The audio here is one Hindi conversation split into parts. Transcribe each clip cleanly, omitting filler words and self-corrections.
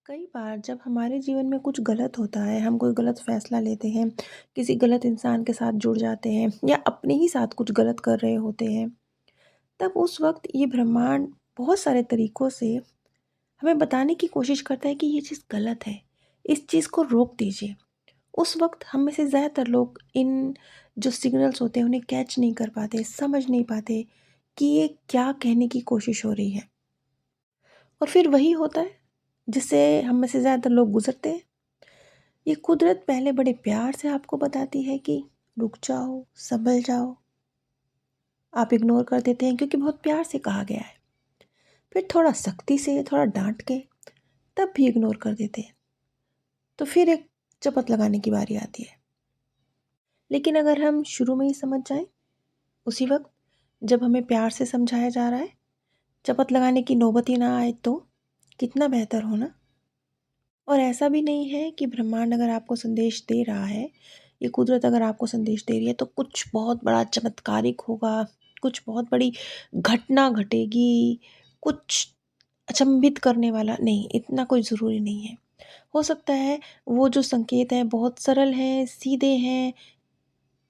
कई बार जब हमारे जीवन में कुछ गलत होता है, हम कोई गलत फैसला लेते हैं, किसी गलत इंसान के साथ जुड़ जाते हैं या अपने ही साथ कुछ गलत कर रहे होते हैं, तब उस वक़्त ये ब्रह्मांड बहुत सारे तरीकों से हमें बताने की कोशिश करता है कि ये चीज़ गलत है, इस चीज़ को रोक दीजिए। उस वक़्त हम में से ज़्यादातर लोग इन जो सिग्नल्स होते हैं, उन्हें कैच नहीं कर पाते, समझ नहीं पाते कि ये क्या कहने की कोशिश हो रही है। और फिर वही होता है, जिससे हम में से ज़्यादातर लोग गुज़रते हैं। ये कुदरत पहले बड़े प्यार से आपको बताती है कि रुक जाओ, संभल जाओ। आप इग्नोर कर देते हैं क्योंकि बहुत प्यार से कहा गया है। फिर थोड़ा सख्ती से, थोड़ा डाँट के, तब भी इग्नोर कर देते हैं। तो फिर एक चपत लगाने की बारी आती है। लेकिन अगर हम शुरू में ही समझ जाएँ, उसी वक़्त जब हमें प्यार से समझाया जा रहा है, चपत लगाने की नौबत ही ना आए तो कितना बेहतर हो ना? और ऐसा भी नहीं है कि ब्रह्मांड अगर आपको संदेश दे रहा है, ये कुदरत अगर आपको संदेश दे रही है तो कुछ बहुत बड़ा चमत्कारिक होगा, कुछ बहुत बड़ी घटना घटेगी, कुछ अचंभित करने वाला नहीं, इतना कोई ज़रूरी नहीं है। हो सकता है वो जो संकेत हैं बहुत सरल हैं, सीधे हैं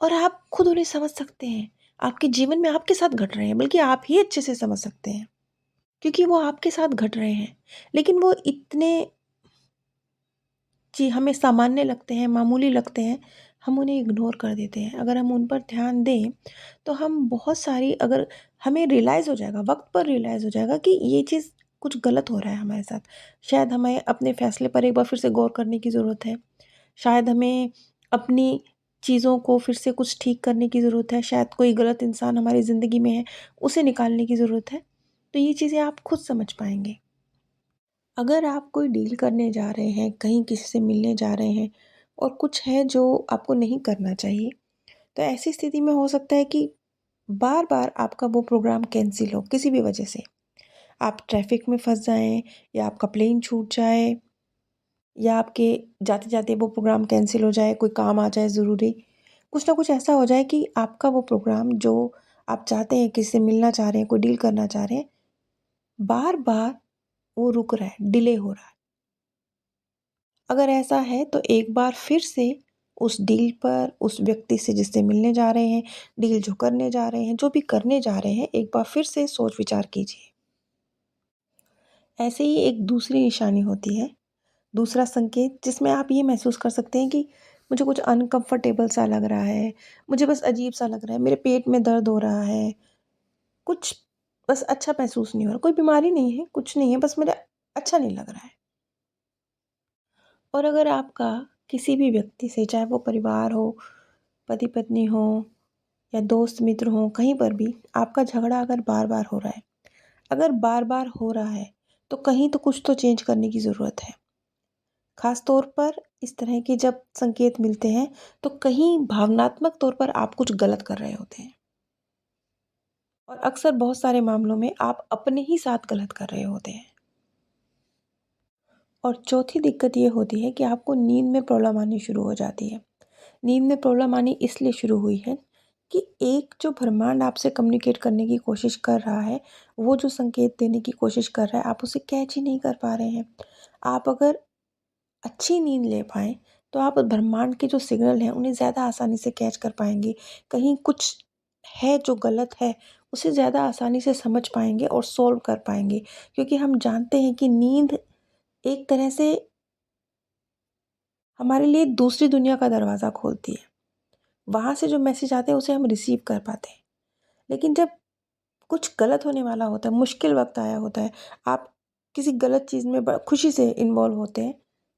और आप खुद उन्हें समझ सकते हैं। आपके जीवन में आपके साथ घट रहे हैं, बल्कि आप ही अच्छे से समझ सकते हैं, क्योंकि वो आपके साथ घट रहे हैं। लेकिन वो इतने जी, हमें सामान्य लगते हैं, मामूली लगते हैं, हम उन्हें इग्नोर कर देते हैं। अगर हम उन पर ध्यान दें, तो हम बहुत सारी अगर हमें रियलाइज़ हो जाएगा, वक़्त पर रियलाइज़ हो जाएगा कि ये चीज़ कुछ गलत हो रहा है हमारे साथ। शायद हमें अपने फ़ैसले पर एक बार फिर से गौर करने की ज़रूरत है। शायद हमें अपनी चीज़ों को फिर से कुछ ठीक करने की ज़रूरत है। शायद कोई गलत इंसान हमारी ज़िंदगी में है, उसे निकालने की ज़रूरत है। तो ये चीज़ें आप खुद समझ पाएँगे। अगर आप कोई डील करने जा रहे हैं, कहीं किसी से मिलने जा रहे हैं और कुछ है जो आपको नहीं करना चाहिए, तो ऐसी स्थिति में हो सकता है कि बार-बार आपका वो प्रोग्राम कैंसल हो किसी भी वजह से। आप ट्रैफ़िक में फँस जाएँ या आपका प्लेन छूट जाए या आपके जाते-जाते वो प्रोग्राम कैंसल हो जाए, कोई काम आ जाए ज़रूरी। कुछ ना कुछ ऐसा हो जाए कि आपका वो प्रोग्राम जो आप चाहते हैं, किसी से मिलना चाह रहे हैं, कोई डील करना चाह रहे हैं, बार-बार वो रुक रहा है, डिले हो रहा है। अगर ऐसा है तो एक बार फिर से उस डील पर, उस व्यक्ति से जिससे मिलने जा रहे हैं, डील जो करने जा रहे हैं, जो भी करने जा रहे हैं, एक बार फिर से सोच-विचार कीजिए। ऐसे ही एक दूसरी निशानी होती है, दूसरा संकेत जिसमें आप ये महसूस कर सकते हैं कि मुझे कुछ अनकम्फ़र्टेबल सा लग रहा है, मुझे बस अजीब-सा लग रहा है, मेरे पेट में दर्द हो रहा है, कुछ बस अच्छा महसूस नहीं हो रहा। कोई बीमारी नहीं है, कुछ नहीं है, बस मेरा अच्छा नहीं लग रहा है। और अगर आपका किसी भी व्यक्ति से, चाहे वो परिवार हो, पति-पत्नी हो या दोस्त मित्र हों, कहीं पर भी आपका झगड़ा अगर बार-बार हो रहा है, अगर बार-बार हो रहा है, तो कहीं तो कुछ तो चेंज करने की ज़रूरत है। ख़ास तौर पर इस तरह के जब संकेत मिलते हैं, तो कहीं भावनात्मक तौर पर आप कुछ गलत कर रहे होते हैं और अक्सर बहुत सारे मामलों में आप अपने ही साथ गलत कर रहे होते हैं। और चौथी दिक्कत ये होती है कि आपको नींद में प्रॉब्लम आनी शुरू हो जाती है। नींद में प्रॉब्लम आनी इसलिए शुरू हुई है कि एक जो ब्रह्मांड आपसे कम्युनिकेट करने की कोशिश कर रहा है, वो जो संकेत देने की कोशिश कर रहा है, आप उसे कैच ही नहीं कर पा रहे हैं। आप अगर अच्छी नींद ले पाएँ, तो आप ब्रह्मांड के जो सिग्नल हैं, उन्हें ज़्यादा आसानी से कैच कर पाएँगे। कहीं कुछ है जो गलत है, उसे ज़्यादा आसानी से समझ पाएँगे और सॉल्व कर पाएँगे। क्योंकि हम जानते हैं कि नींद एक तरह से हमारे लिए दूसरी दुनिया का दरवाज़ा खोलती है। वहाँ से जो मैसेज आते हैं उसे हम रिसीव कर पाते हैं। लेकिन जब कुछ गलत होने वाला होता है, मुश्किल वक़्त आया होता है, आप किसी गलत चीज़ में ब खुशी से इन्वॉल्व होते हैं,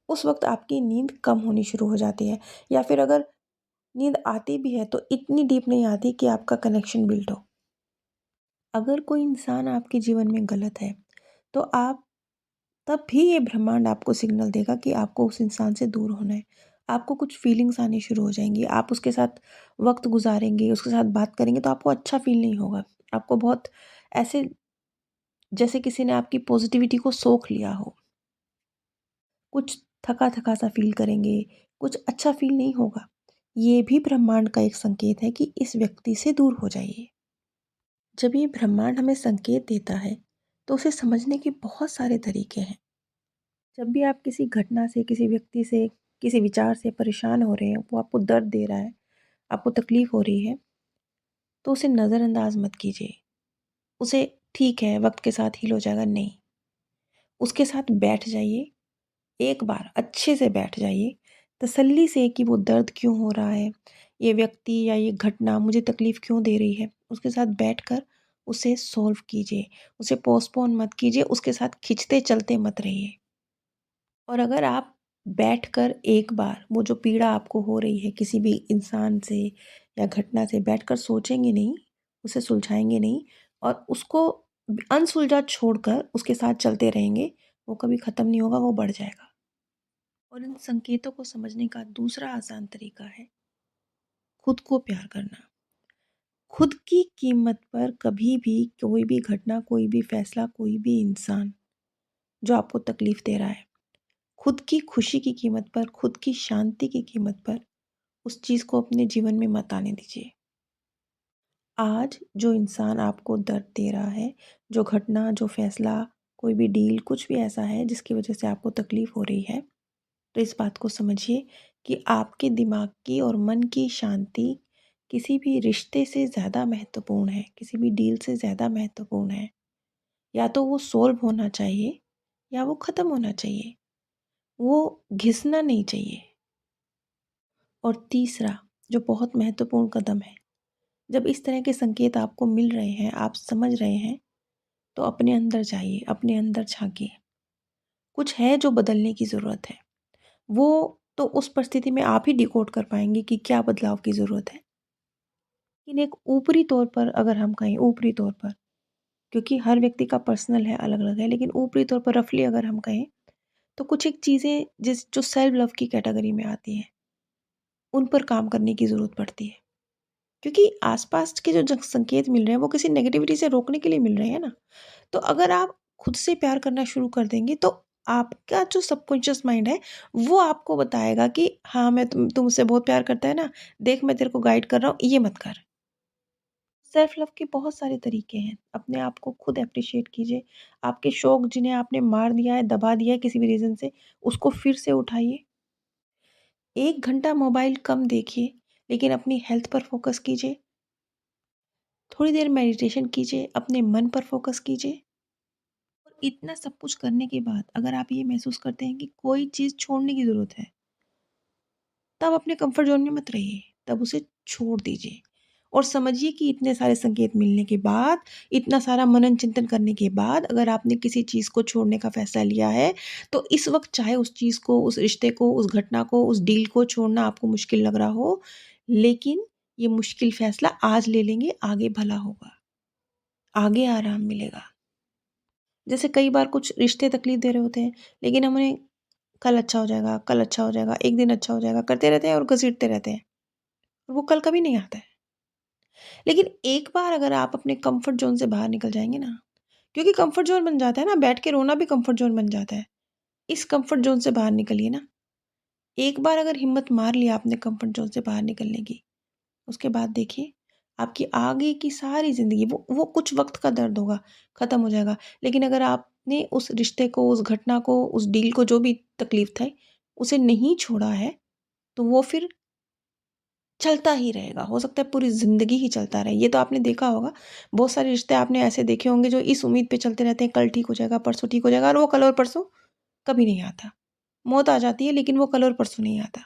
उस वक़्त आपकी नींद कम होनी शुरू हो जाती है। या फिर अगर नींद आती भी है तो इतनी डीप नहीं आती कि आपका कनेक्शन बिल्ड हो। अगर कोई इंसान आपके जीवन में गलत है, तो आप तब भी ये ब्रह्मांड आपको सिग्नल देगा कि आपको उस इंसान से दूर होना है। आपको कुछ फीलिंग्स आनी शुरू हो जाएँगी, आप उसके साथ वक़्त गुज़ारेंगे, उसके साथ बात करेंगे तो आपको अच्छा फ़ील नहीं होगा। आपको बहुत ऐसे जैसे किसी ने आपकी पॉज़िटिविटी को सोख लिया हो। कुछ थका-थका सा फ़ील करेंगे, कुछ अच्छा फ़ील नहीं होगा। ये भी ब्रह्मांड का एक संकेत है कि इस व्यक्ति से दूर हो जाइए। जब ये ब्रह्मांड हमें संकेत देता है, तो उसे समझने के बहुत सारे तरीके हैं। जब भी आप किसी घटना से, किसी व्यक्ति से, किसी विचार से परेशान हो रहे हैं, वो आपको दर्द दे रहा है, आपको तकलीफ़ हो रही है, तो उसे नज़रअंदाज मत कीजिए। उसे ठीक है, वक़्त के साथ हील हो जाएगा, नहीं। उसके साथ बैठ जाइए, एक बार अच्छे से बैठ जाइए, तसल्ली से कि वो दर्द क्यों हो रहा है, ये व्यक्ति या ये घटना मुझे तकलीफ़ क्यों दे रही है। उसके साथ बैठकर उसे सॉल्व कीजिए, उसे पोस्टपोन मत कीजिए, उसके साथ खींचते चलते मत रहिए। और अगर आप बैठकर एक बार वो जो पीड़ा आपको हो रही है किसी भी इंसान से या घटना से बैठकर सोचेंगे नहीं, उसे सुलझाएँगे नहीं और उसको अनसुलझा छोड़कर उसके साथ चलते रहेंगे, वो कभी ख़त्म नहीं होगा, वो बढ़ जाएगा। और इन संकेतों को समझने का दूसरा आसान तरीका है खुद को प्यार करना। खुद की कीमत पर कभी भी कोई भी घटना, कोई भी फैसला, कोई भी इंसान जो आपको तकलीफ़ दे रहा है, खुद की खुशी की कीमत पर, खुद की शांति की कीमत पर उस चीज़ को अपने जीवन में मत आने दीजिए। आज जो इंसान आपको दर्द दे रहा है, जो घटना, जो फैसला, कोई भी डील, कुछ भी ऐसा है जिसकी वज़ह से आपको तकलीफ़ हो रही है, तो इस बात को समझिए कि आपके दिमाग की और मन की शांति किसी भी रिश्ते से ज़्यादा महत्वपूर्ण है, किसी भी डील से ज़्यादा महत्वपूर्ण है। या तो वो सॉल्व होना चाहिए या वो ख़त्म होना चाहिए। वो घिसना नहीं चाहिए। और तीसरा जो बहुत महत्वपूर्ण कदम है, जब इस तरह के संकेत आपको मिल रहे हैं, आप समझ रहे हैं, तो अपने अंदर जाइए, अपने अंदर झाँकिए। कुछ है जो बदलने की ज़रूरत है। वो तो उस परिस्थिति में आप ही डिकोड कर पाएँगे कि क्या बदलाव की ज़रूरत है। लेकिन एक ऊपरी तौर पर अगर हम कहें ऊपरी तौर पर, क्योंकि हर व्यक्ति का पर्सनल है, अलग-अलग है, लेकिन ऊपरी तौर पर रफ़ली अगर हम कहें, तो कुछ एक चीज़ें जो सेल्फ लव की कैटेगरी में आती हैं, उन पर काम करने की ज़रूरत पड़ती है। क्योंकि आस-पास के जो संकेत मिल रहे हैं, वो किसी नेगेटिविटी से रोकने के लिए मिल रहे हैं ना। तो अगर आप खुद से प्यार करना शुरू कर देंगे, तो आपका जो सबकॉन्शियस माइंड है, वो आपको बताएगा कि हाँ, मैं तू मुझसे बहुत प्यार करता है ना, देख मैं तेरे को गाइड कर रहा हूँ, ये मत कर। सेल्फ लव के बहुत सारे तरीके हैं। अपने आप को खुद एप्रिशिएट कीजिए। आपके शौक जिन्हें आपने मार दिया है, दबा दिया है किसी भी रीज़न से, उसको फिर से उठाइए। 1 घंटा मोबाइल कम देखिए, लेकिन अपनी हेल्थ पर फ़ोकस कीजिए। थोड़ी देर मेडिटेशन कीजिए, अपने मन पर फ़ोकस कीजिए। और इतना सब कुछ करने के बाद अगर आप ये महसूस करते हैं कि कोई चीज़ छोड़ने की ज़रूरत है, तब अपने कंफर्ट ज़ोन में मत रहिए, तब उसे छोड़ दीजिए। और समझिए कि इतने सारे संकेत मिलने के बाद, इतना सारा मनन-चिंतन करने के बाद अगर आपने किसी चीज़ को छोड़ने का फ़ैसला लिया है, तो इस वक़्त चाहे उस चीज़ को, उस रिश्ते को, उस घटना को, उस डील को छोड़ना आपको मुश्किल लग रहा हो, लेकिन ये मुश्किल फ़ैसला आज ले लेंगे, आगे भला होगा, आगे आराम मिलेगा। जैसे कई बार कुछ रिश्ते तकलीफ़ दे रहे होते हैं, लेकिन हम उन्हें कल अच्छा हो जाएगा, कल अच्छा हो जाएगा, एक दिन अच्छा हो जाएगा, करते रहते हैं और घसीटते रहते हैं। और वो कल कभी नहीं आता है। लेकिन एक बार अगर आप अपने कम्फ़र्ट ज़ोन से बाहर निकल जाएँगे ना, क्योंकि कम्फ़र्ट ज़ोन बन जाता है ना, बैठ के रोना भी कम्फ़र्ट ज़ोन बन जाता है। इस कम्फ़र्ट ज़ोन से बाहर निकलिए ना। एक बार अगर हिम्मत मार लिया आपने कम्फ़र्ट ज़ोन से बाहर निकलने की, उसके बाद देखिए, आपकी आगे की सारी ज़िंदगी वो कुछ वक़्त का दर्द होगा, ख़त्म हो जाएगा। लेकिन अगर आपने उस रिश्ते को, उस घटना को, उस डील को जो भी तकलीफ़ थी, उसे नहीं छोड़ा है, तो वो फिर चलता ही रहेगा। हो सकता है पूरी ज़िंदगी ही चलता रहे। ये तो आपने देखा होगा, बहुत सारे रिश्ते आपने ऐसे देखे होंगे जो इस उम्मीद पे चलते रहते हैं, कल ठीक हो जाएगा, परसों ठीक हो जाएगा और वो कल और परसों कभी नहीं आता। मौत आ जाती है लेकिन वो कल और परसों नहीं आता।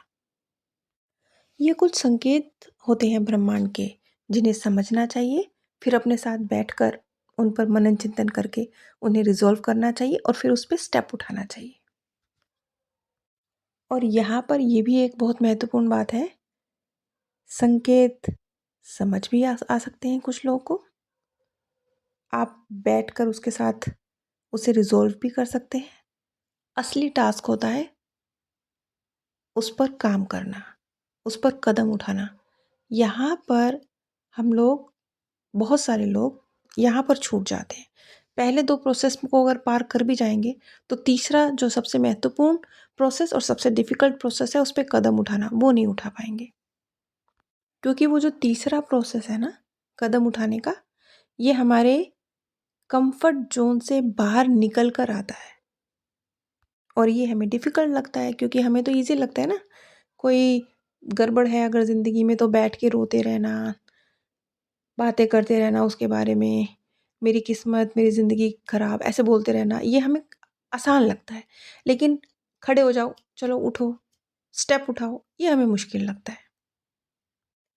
ये कुछ संकेत होते हैं ब्रह्मांड के, जिन्हें समझना चाहिए, फिर अपने साथ बैठकर उन पर मनन-चिंतन करके उन्हें रिज़ॉल्व करना चाहिए और फिर उस पे स्टेप उठाना चाहिए। और यहाँ पर ये भी एक बहुत महत्वपूर्ण बात है, संकेत समझ भी आ सकते हैं कुछ लोगों को। आप बैठकर उसके साथ उसे रिज़ॉल्व भी कर सकते हैं। असली टास्क होता है उस पर काम करना, उस पर कदम उठाना। यहाँ पर हम लोग बहुत सारे लोग यहाँ पर छूट जाते हैं। पहले 2 प्रोसेस को अगर पार कर भी जाएँगे, तो तीसरा जो सबसे महत्वपूर्ण प्रोसेस और सबसे डिफ़िकल्ट प्रोसेस है, उस पे कदम उठाना, वो नहीं उठा पाएँगे। क्योंकि वो जो तीसरा प्रोसेस है ना, कदम उठाने का, ये हमारे कम्फ़र्ट ज़ोन से बाहर निकल कर आता है। और ये हमें डिफ़िकल्ट लगता है क्योंकि हमें तो ईज़ी लगता है ना, कोई गड़बड़ है अगर ज़िंदगी में तो बैठ के रोते रहना, बातें करते रहना उसके बारे में, मेरी किस्मत, मेरी ज़िंदगी खराब, ऐसे बोलते रहना, ये हमें आसान लगता है। लेकिन खड़े हो जाओ, चलो उठो, स्टेप उठाओ, ये हमें मुश्किल लगता है।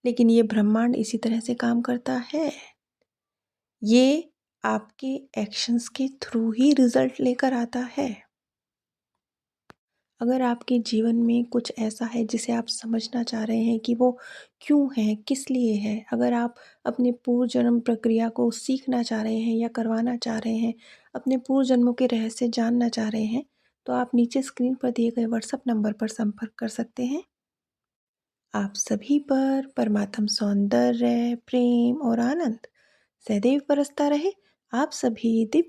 लेकिन ये ब्रह्मांड इसी तरह से काम करता है। ये आपके एक्शंस के थ्रू ही रिज़ल्ट लेकर आता है। अगर आपके जीवन में कुछ ऐसा है जिसे आप समझना चाह रहे हैं कि वो क्यों है, किस लिए है, अगर आप अपने पूर्व जन्म प्रक्रिया को सीखना चाह रहे हैं या करवाना चाह रहे हैं, अपने पूर्व जन्मों के रहस्य जानना चाह रहे हैं, तो आप नीचे स्क्रीन पर दिए गए व्हाट्सएप नंबर पर संपर्क कर सकते हैं। आप सभी पर परमात्म सौंदर्य, प्रेम और आनंद सदैव बरसता रहे। आप सभी दिव्य